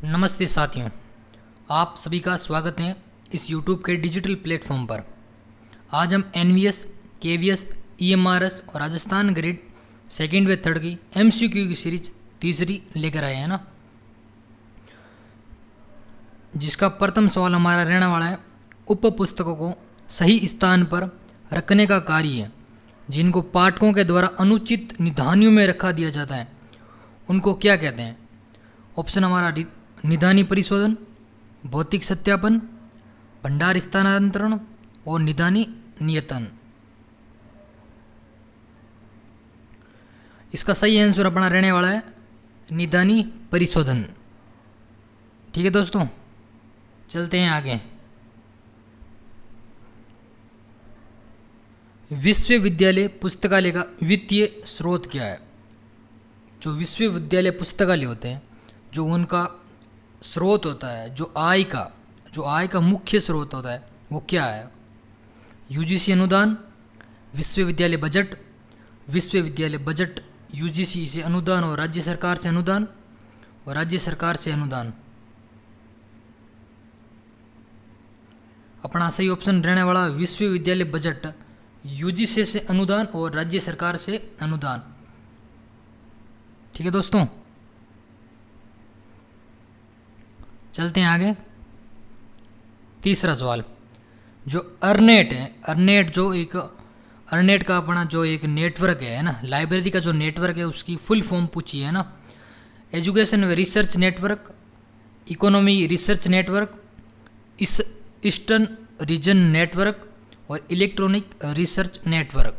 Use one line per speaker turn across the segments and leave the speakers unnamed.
नमस्ते साथियों, आप सभी का स्वागत है इस YouTube के डिजिटल प्लेटफॉर्म पर। आज हम NVS, KVS, EMRS और राजस्थान ग्रेड सेकेंड व थर्ड की MCQ की सीरीज तीसरी लेकर आए हैं ना, जिसका प्रथम सवाल हमारा रहने वाला है, उप पुस्तकों को सही स्थान पर रखने का कार्य है जिनको पाठकों के द्वारा अनुचित निधानियों में रखा दिया जाता है उनको क्या कहते हैं। ऑप्शन हमारा निधानी परिशोधन, भौतिक सत्यापन, भंडार स्थानांतरण और निधानी नियतन। इसका सही आंसर अपना रहने वाला है निधानी परिशोधन। ठीक है दोस्तों, चलते हैं आगे। विश्वविद्यालय पुस्तकालय का वित्तीय स्रोत क्या है? जो विश्वविद्यालय पुस्तकालय होते हैं, जो उनका स्रोत होता है, जो आय का मुख्य स्रोत होता है, वो क्या है? UGC अनुदान, विश्वविद्यालय बजट UGC से अनुदान और राज्य सरकार से अनुदान, और राज्य सरकार से अनुदान। अपना सही ऑप्शन रहने वाला विश्वविद्यालय बजट, UGC से अनुदान और राज्य सरकार से अनुदान। ठीक है दोस्तों, चलते हैं आगे। तीसरा सवाल, जो अर्नेट है, अर्नेट का अपना जो एक नेटवर्क है ना, लाइब्रेरी का जो नेटवर्क है, उसकी फुल फॉर्म पूछी है ना। एजुकेशन व research network, economy research network, eastern region network और इलेक्ट्रॉनिक रिसर्च नेटवर्क।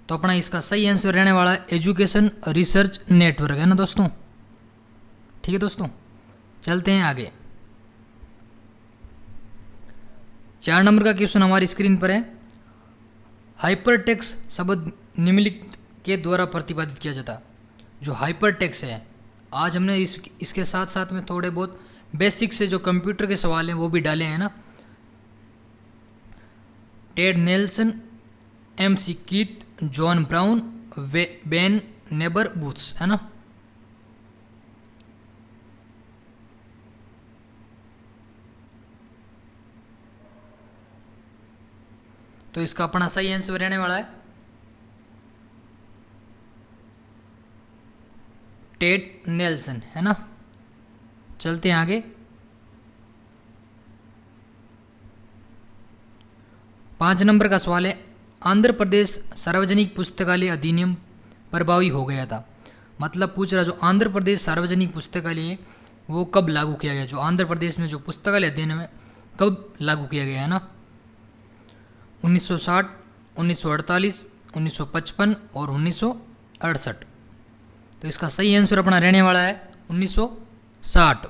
तो अपना इसका सही आंसर रहने वाला है एजुकेशन रिसर्च नेटवर्क, है ना दोस्तों। ठीक है दोस्तों, चलते हैं आगे। 4 नंबर का क्वेश्चन हमारी स्क्रीन पर है। हाइपरटेक्स्ट शब्द निम्नलिखित के द्वारा प्रतिपादित किया जाता। जो हाइपरटेक्स्ट है, आज हमने इसके साथ साथ में थोड़े बहुत बेसिक से जो कंप्यूटर के सवाल हैं वो भी डाले हैं ना। Ted Nelson, MC Keith, John brown, Ben neighbour booths, है ना। तो इसका अपना सही आंसर रहने वाला है टेड नेल्सन, है ना। चलते हैं आगे। 5 नंबर का सवाल है, आंध्र प्रदेश सार्वजनिक पुस्तकालय अधिनियम प्रभावी हो गया था। मतलब पूछ रहा, जो आंध्र प्रदेश सार्वजनिक पुस्तकालय है वो कब लागू किया गया? जो आंध्र प्रदेश में जो पुस्तकालय अधिनियम है कब लागू किया गया, है ना। 1960, 1948, 1955 और 1968। तो इसका सही आंसर अपना रहने वाला है 1960।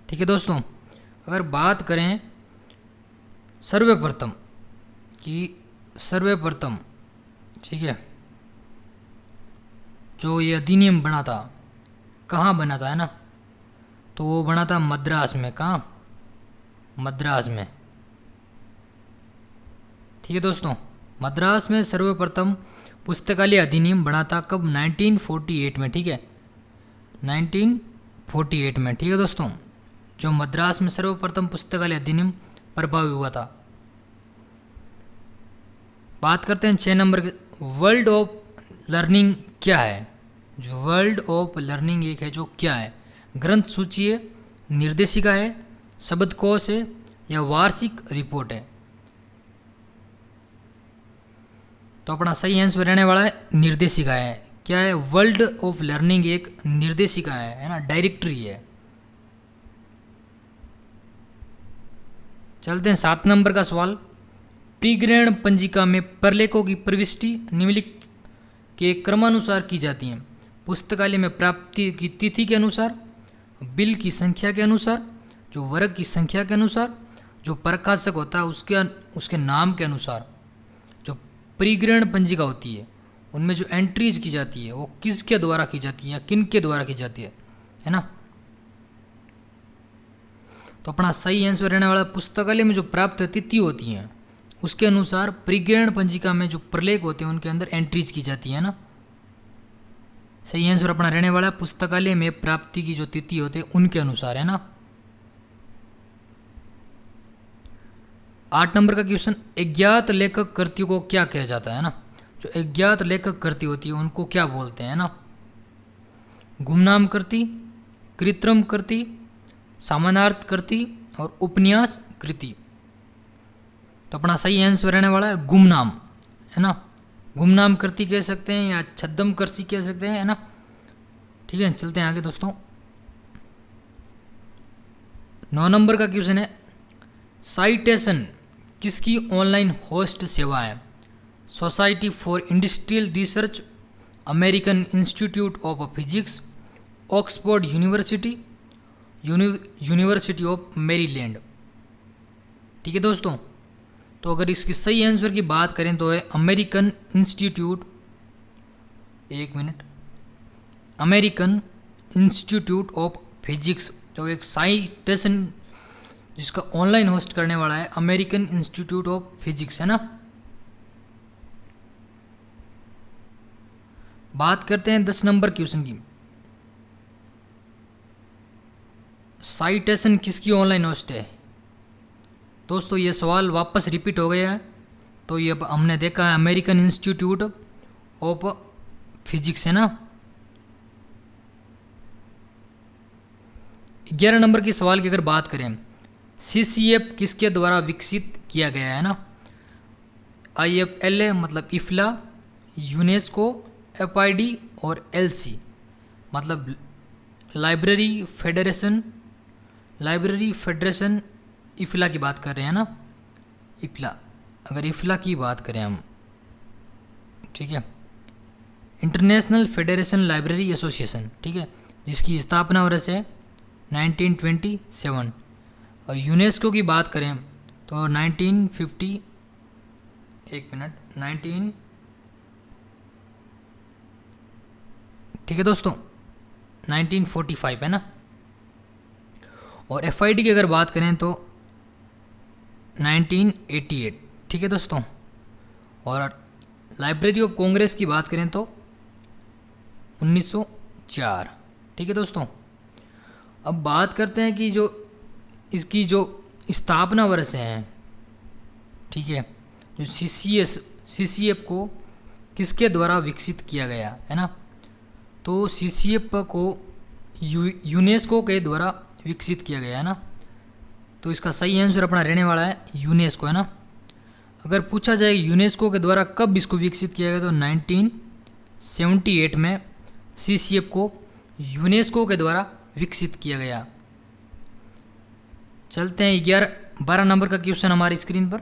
ठीक है दोस्तों, अगर बात करें सर्वप्रथम, ठीक है, जो ये अधिनियम बना था, कहाँ बना था, है ना, तो वो बना था मद्रास में। कहाँ? मद्रास में। ठीक है दोस्तों, मद्रास में सर्वप्रथम पुस्तकालय अधिनियम बना था कब? 1948 में। ठीक है, 1948 में। ठीक है दोस्तों, जो मद्रास में सर्वप्रथम पुस्तकालय अधिनियम प्रभावी हुआ था। बात करते हैं 6 नंबर के, वर्ल्ड ऑफ लर्निंग क्या है? जो वर्ल्ड ऑफ लर्निंग एक है, जो क्या है? ग्रंथ सूची है, निर्देशिका है, शब्दकोश है या वार्षिक रिपोर्ट है? तो अपना सही आंसर रहने वाला है निर्देशिका है। क्या है? वर्ल्ड ऑफ लर्निंग एक निर्देशिका है ना, डायरेक्टरी है। चलते हैं 7 नंबर का सवाल। प्रीग्रहण पंजिका में प्रलेखों की प्रविष्टि निम्नलिखित के क्रमानुसार की जाती है। पुस्तकालय में प्राप्ति की तिथि के अनुसार, बिल की संख्या के अनुसार, जो वर्ग की संख्या के अनुसार, जो प्रकाशक होता है उसके नाम के अनुसार। जो प्रीग्रहण पंजिका होती है उनमें जो एंट्रीज की जाती है वो किसके द्वारा की जाती है या किन के द्वारा की जाती है ना। तो अपना सही आंसर रहने वाला, पुस्तकालय में जो प्राप्त तिथि होती हैं उसके अनुसार प्रीग्रहण पंजिका में जो प्रलेख होते हैं उनके अंदर एंट्रीज की जाती है ना। सही आंसर अपना रहने वाला पुस्तकालय में प्राप्ति की जो तिथि होती है उनके अनुसार, है ना। 8 नंबर का क्वेश्चन, अज्ञात लेखक कृतियों को क्या कहा जाता है ना। जो अज्ञात लेखक कृति होती है उनको क्या बोलते हैं ना। गुमनाम कृति, कृत्रिम कृति, समानार्थ कृति और उपन्यास कृति। तो अपना सही आंसर रहने वाला है गुमनाम, है ना। गुमनाम कृति कह सकते हैं या छद्म कृति कह सकते हैं, है ना। ठीक है, चलते हैं आगे दोस्तों। 9 नंबर का क्वेश्चन है, साइटेशन किसकी ऑनलाइन होस्ट सेवा है। Society for industrial research, American institute of physics, Oxford university, university of Maryland. ठीक है दोस्तों, तो अगर इसकी सही आंसर की बात करें तो है अमेरिकन इंस्टीट्यूट, एक minute, American institute of physics, जो एक साइटेशन जिसका ऑनलाइन होस्ट करने वाला है अमेरिकन इंस्टीट्यूट ऑफ फिजिक्स, है ना। बात करते हैं 10 नंबर क्वेश्चन की, साइटेशन किसकी ऑनलाइन होस्ट है। दोस्तों ये सवाल वापस रिपीट हो गया है, तो ये अब हमने देखा है अमेरिकन इंस्टीट्यूट ऑफ फिजिक्स, है ना। 11 नंबर की सवाल की अगर बात करें, CCF किसके द्वारा विकसित किया गया है ना। IFLA मतलब इफ्ला, यूनेस्को, FID और LC मतलब लाइब्रेरी फेडरेशन इफ्ला की बात कर रहे हैं ना। इफ्ला, अगर इफ्ला की बात करें हम, ठीक है, इंटरनेशनल फेडरेशन लाइब्रेरी एसोसिएशन, ठीक है, जिसकी स्थापना वर्ष है 1927। और यूनेस्को की बात करें तो 1950, एक मिनट, 19, ठीक है दोस्तों, 1945 है ना। और FID की अगर बात करें तो 1988, ठीक है दोस्तों। और लाइब्रेरी ऑफ कांग्रेस की बात करें तो 1904, ठीक है दोस्तों। अब बात करते हैं कि जो इसकी जो स्थापना वर्ष है, ठीक है, जो CCF को किसके द्वारा विकसित किया गया है ना। तो CCF को यूनेस्को के द्वारा विकसित किया गया है ना। तो इसका सही आंसर अपना रहने वाला है यूनेस्को, है ना। अगर पूछा जाए यूनेस्को के द्वारा कब इसको विकसित किया गया तो 1978 में CCF को यूनेस्को के द्वारा विकसित किया गया। चलते हैं 12 नंबर का क्वेश्चन हमारी स्क्रीन पर।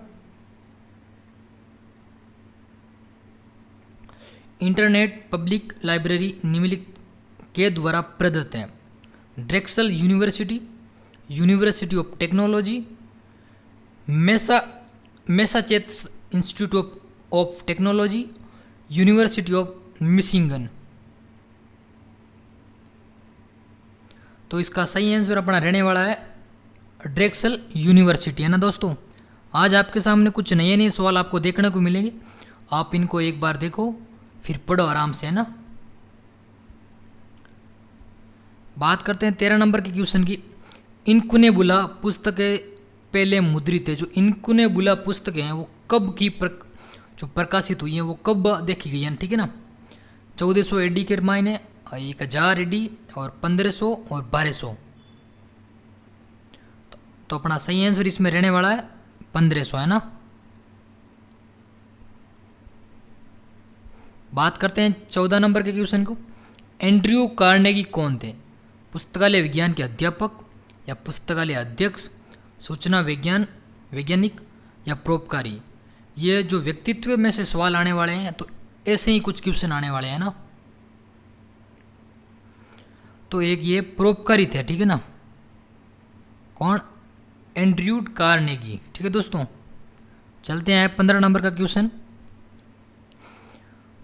इंटरनेट पब्लिक लाइब्रेरी निम्नलिखित के द्वारा प्रदत्त है। Drexel university, university of technology, Massachusetts institute of technology, university of Michigan. तो इसका सही आंसर अपना रहने वाला है ड्रेक्सल यूनिवर्सिटी, है ना दोस्तों। आज आपके सामने कुछ नए नए सवाल आपको देखने को मिलेंगे, आप इनको एक बार देखो फिर पढ़ो आराम से, है ना। बात करते हैं 13 नंबर के क्वेश्चन की। इनकुनेबुला पुस्तकें पहले मुद्रित है। जो इनकुनेबुला पुस्तकें हैं वो कब की जो प्रकाशित हुई हैं वो कब देखी गई हैं, ठीक है ना। 1400 AD के मायने, 1000 AD और 1500 और 1200। तो अपना सही आंसर इसमें रहने वाला है 1500, है ना। बात करते हैं 14 नंबर के क्वेश्चन को। एंड्रयू कार्नेगी कौन थे। पुस्तकालय विज्ञान के अध्यापक या पुस्तकालय अध्यक्ष, सूचना वैज्ञानिक या परोपकारी। ये जो व्यक्तित्व में से सवाल आने वाले हैं तो ऐसे ही कुछ क्वेश्चन आने वाले हैं ना। तो एक ये परोपकारी थे, ठीक है ना, कौन, एंड्रयू कार्नेगी, ठीक है दोस्तों। चलते हैं 15 नंबर का क्वेश्चन।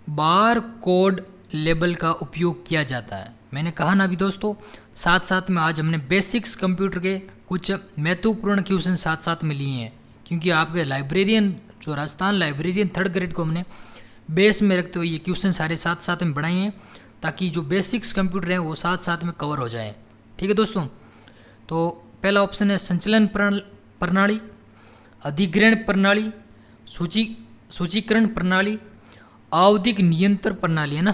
बार कोड लेबल का उपयोग किया जाता है। मैंने कहा ना अभी दोस्तों, साथ साथ में आज हमने बेसिक्स कंप्यूटर के कुछ महत्वपूर्ण क्वेश्चन साथ साथ में लिए हैं, क्योंकि आपके लाइब्रेरियन जो राजस्थान लाइब्रेरियन 3rd ग्रेड को हमने बेस में रखते हुए ये क्वेश्चन सारे साथ साथ में बढ़ाए हैं, ताकि जो बेसिक्स कंप्यूटर हैं वो साथ साथ में कवर हो जाए। ठीक है दोस्तों, तो पहला ऑप्शन है संचलन प्रणाली, अधिग्रहण प्रणाली, सूचीकरण प्रणाली, आवधिक नियंत्रण प्रणाली, है ना।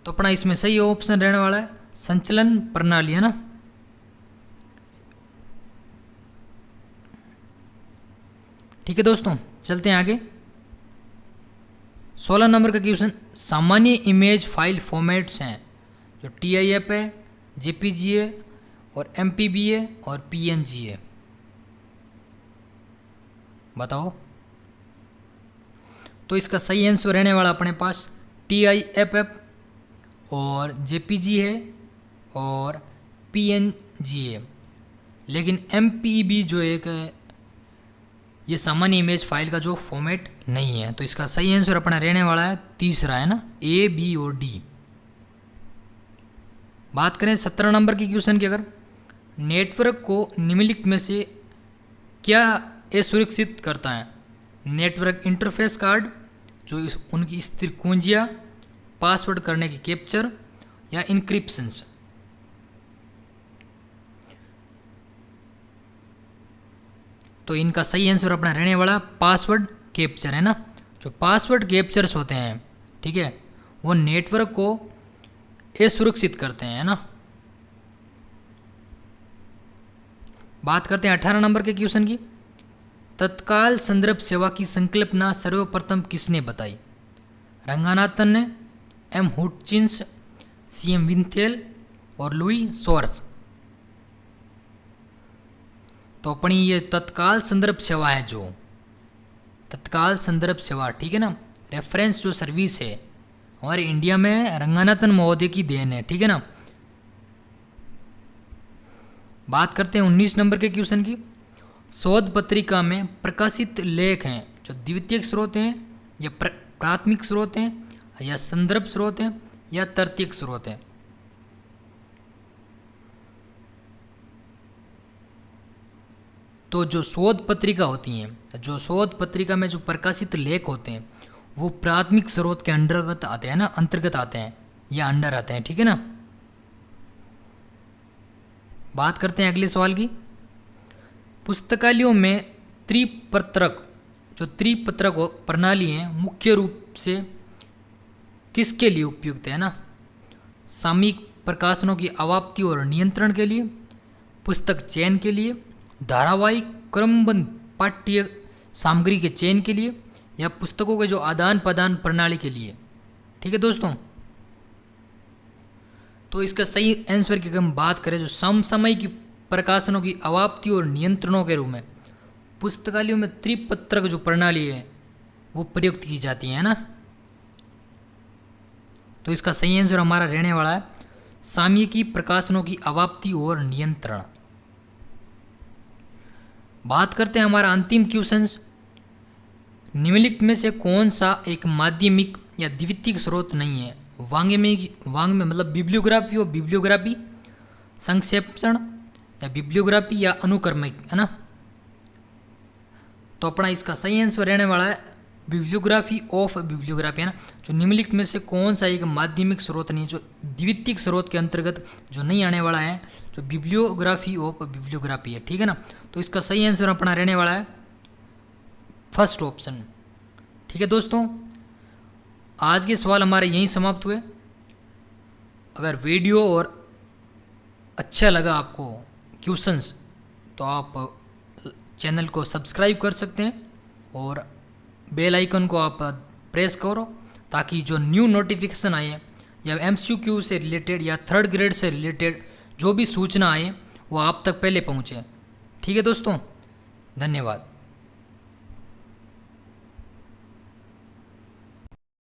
तो अपना इसमें सही ऑप्शन रहने वाला है संचलन प्रणाली, है ना। ठीक है दोस्तों, चलते हैं आगे। 16 नंबर का क्वेश्चन, सामान्य इमेज फाइल फॉर्मेट्स हैं जो TIF है, JPG है और MPB है और PNG है, बताओ। तो इसका सही आंसर रहने वाला अपने पास TIFF और JPG है और PNG है। लेकिन MPEB जो एक है ये सामान्य इमेज फाइल का जो फॉर्मेट नहीं है। तो इसका सही आंसर अपना रहने वाला है तीसरा, है ना, A, B और D। बात करें 17 नंबर की क्वेश्चन की, अगर नेटवर्क को निम्नलिखित में से क्या असुरक्षित करता है? नेटवर्क इंटरफेस कार्ड, जो उनकी स्थिर कुंजियाँ, पासवर्ड करने की कैप्चर या इंक्रिप्शंस। तो इनका सही आंसर अपना रहने वाला पासवर्ड कैप्चर, है ना। जो पासवर्ड कैप्चर्स होते हैं, ठीक है, वो नेटवर्क को असुरक्षित करते हैं, है ना। बात करते हैं 18 नंबर के क्वेश्चन की। तत्काल संदर्भ सेवा की संकल्पना सर्वप्रथम किसने बताई? रंगनाथन ने, M. हुटचिंस, CM विंथेल और लुई सोर्स। तो अपनी ये तत्काल संदर्भ सेवा है, जो तत्काल संदर्भ सेवा, ठीक है ना, रेफरेंस जो सर्विस है हमारे इंडिया में रंगनाथन महोदय की देन है, ठीक है ना। बात करते हैं 19 नंबर के क्वेश्चन की। शोध पत्रिका में प्रकाशित लेख हैं जो द्वितीयक स्रोत हैं या प्राथमिक स्रोत हैं या संदर्भ स्रोत हैं या तृतीयक स्रोत हैं? तो जो शोध पत्रिका होती हैं, जो शोध पत्रिका में जो प्रकाशित लेख होते हैं वो प्राथमिक स्रोत के अंतर्गत आते हैं ना, अंतर्गत आते हैं या अंडर आते हैं, ठीक है ना। बात करते हैं अगले सवाल की। पुस्तकालयों में त्रिपत्रक, जो त्रिपत्रक प्रणाली है, मुख्य रूप से किसके लिए उपयुक्त है ना? सामयिक प्रकाशनों की अवाप्ति और नियंत्रण के लिए, पुस्तक चयन के लिए, धारावाहिक क्रमबद्ध पाठ्य सामग्री के चयन के लिए या पुस्तकों के जो आदान प्रदान प्रणाली के लिए। ठीक है दोस्तों, तो इसका सही आंसर की अगर हम बात करें, जो समसामयिक प्रकाशनों की अवाप्ति और नियंत्रणों के रूप में पुस्तकालयों में त्रिपत्रक जो प्रणाली है वो प्रयुक्त की जाती है ना। तो इसका सही आंसर हमारा रहने वाला है सामयिकी प्रकाशनों की अवाप्ति और नियंत्रण। बात करते हैं हमारा अंतिम क्वेश्चंस। निम्नलिखित में से कौन सा एक माध्यमिक या द्वितीयक स्रोत नहीं है? वांग्मय में मतलब बिब्लियोग्राफी और बिब्लियोग्राफी, संक्षेपण या बिब्लियोग्राफी या अनुक्रमिक, है ना। तो अपना इसका सही आंसर रहने वाला है बिब्लियोग्राफी ऑफ बिब्लियोग्राफी, है ना। जो निम्नलिखित में से कौन सा एक माध्यमिक स्रोत नहीं है, जो द्वितीयक स्रोत के अंतर्गत जो नहीं आने वाला है, जो बिब्लियोग्राफी ऑफ बिब्लियोग्राफी है, ठीक है ना। तो इसका सही आंसर अपना रहने वाला है फर्स्ट ऑप्शन। ठीक है दोस्तों, आज के सवाल हमारे यहीं समाप्त हुए। अगर वीडियो और अच्छा लगा आपको क्वेश्चंस, तो आप चैनल को सब्सक्राइब कर सकते हैं और बेल आइकन को आप प्रेस करो, ताकि जो न्यू नोटिफिकेशन आए या MCQ से रिलेटेड या थर्ड ग्रेड से रिलेटेड जो भी सूचना आए वो आप तक पहले पहुँचे। ठीक है दोस्तों, धन्यवाद।